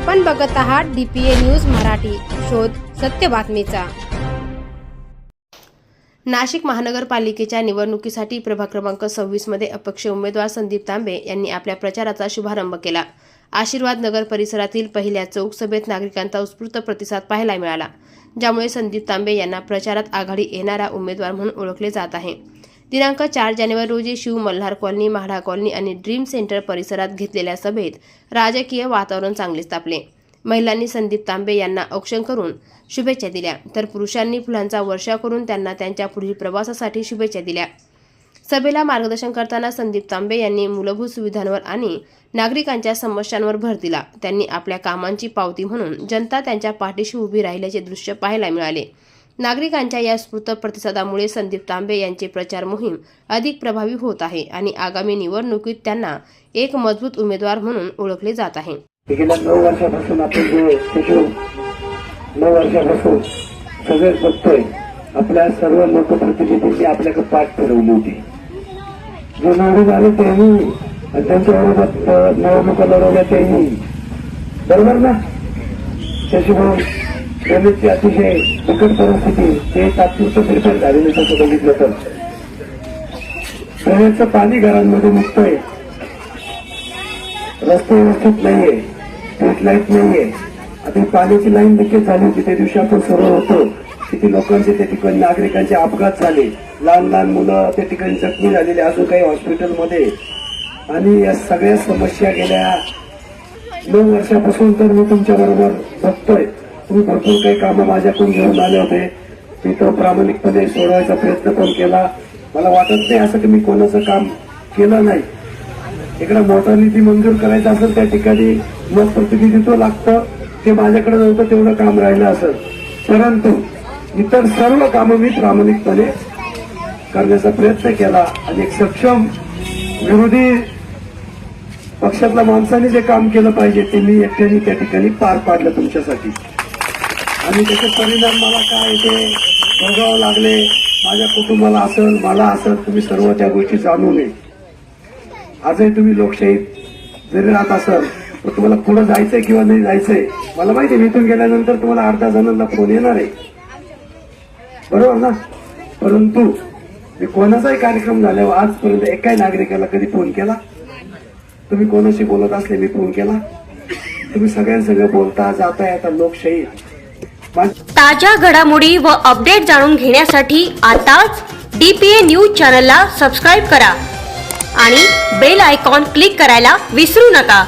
आपण बघत आहात DPA न्यूज मराठी, शोध सत्य बातमीचा। नाशिक महानगरपालिकेच्या निवडणुकीसाठी प्रभाग क्रमांक 26 मध्ये अपक्ष उमेदवार संदीप तांबे यांनी आपल्या प्रचाराचा शुभारंभ केला। आशीर्वाद नगर परिसरातील पहिल्या चौक सभेत नागरिकांचा उत्स्फूर्त प्रतिसाद पाहायला मिळाला, ज्यामुळे संदीप तांबे यांना प्रचारात आघाडी येणारा उमेदवार म्हणून ओळखले जात आहे। दिनांक 4 जानेवारी रोजी शिव मल्हार कॉलनी, म्हाडा कॉलनी आणि ड्रीम सेंटर परिसरात घेतलेल्या सभेत राजकीय वातावरण चांगलेच तापले। महिलांनी संदीप तांबे यांना औक्षण करून शुभेच्छा दिल्या, तर पुरुषांनी फुलांचा वर्षाव करून त्यांना त्यांच्या पुढील प्रवासासाठी शुभेच्छा दिल्या। सभेला मार्गदर्शन करताना संदीप तांबे यांनी मूलभूत सुविधांवर आणि नागरिकांच्या समस्यांवर भर दिला। त्यांनी आपल्या कामांची पावती म्हणून जनता त्यांच्या पाठीशी उभी राहिल्याचे दृश्य पाहायला मिळाले। नागरिकांच्या या स्फूर्त प्रतिसादामुळे संदीप तांबे यांची प्रचार मोहीम अधिक प्रभावी होत आहे आणि आगामी निवडणुकीत त्यांना एक मजबूत उमेदवार म्हणून ओळखले जात आहे। गेल्या 9 वर्षापासून आपण जो 9 वर्षापासून सगळे बघतोय, आपल्या सर्व लोकप्रतिनिधींनी आपल्याकडे पाठ फिरवली होती। जो निवडून आले तेही आणि त्यांच्याबरोबर निवडणुका लढवल्या तेही, बरोबर ना? त्याशिवाय गणितची अतिशय बिकट परिस्थिती ते तात्पुरतं प्रिपेअर झालेलं तसं बघितलं तर ड्रेनेजचं पाणी घरांमध्ये निघतंय, रस्ते व्यवस्थित नाहीये, स्ट्रीट लाईट नाहीये। आता पाण्याची लाईन लिकेज झाली होती, त्या दिवशी आपण सर्व होतो, किती लोकांचे त्या ठिकाणी नागरिकांचे अपघात झाले, लहान लहान मुलं त्या ठिकाणी जखमी झालेले, अजून काही हॉस्पिटलमध्ये। आणि या सगळ्या समस्या गेल्या 9 वर्षापासून तर मी तुमच्या बरोबर बघतोय। तुम्ही भरपूर काही कामं माझ्याकडून घेऊन आले होते, मी तो प्रामाणिकपणे सोडवायचा प्रयत्न पण केला। मला वाटत नाही असं की मी कोणाचं काम केलं नाही। इकडे मोठा निधी मंजूर करायचा असेल त्या ठिकाणी मग प्रतिनिधित्व लागतं, ते माझ्याकडे नव्हतं, तेवढं काम राहिलं असेल, परंतु इतर सर्व कामं मी प्रामाणिकपणे करण्याचा प्रयत्न केला आणि एक सक्षम विरोधी पक्षातल्या माणसाने जे काम केलं पाहिजे ते मी एकट्याने त्या ठिकाणी पार पाडलं तुमच्यासाठी। आणि त्याचे परिणाम मला काय ते भोगावं लागले, माझ्या कुटुंबाला असेल, मला असेल, तुम्ही सर्व त्या गोष्टी जाणू नये। आजही तुम्ही लोकशाहीत जरी राहत असाल तर तुम्हाला पुढे जायचंय किंवा नाही जायचंय मला माहिती आहे। इथून गेल्यानंतर तुम्हाला 8-10 जणांना फोन येणार आहे, बरोबर ना? परंतु मी कोणाचाही कार्यक्रम झाल्यावर आजपर्यंत एकाही नागरिकाला कधी फोन केला? तुम्ही कोणाशी बोलत असले मी फोन केला? तुम्ही सगळ्यांसंग बोलता जाता आता लोकशाही। ताज्या घडामोडी व अपडेट जाणून घेण्यासाठी आताच DPA न्यूज चॅनलला सबस्क्राईब करा आणि बेल आयकॉन क्लिक करायला विसरू नका।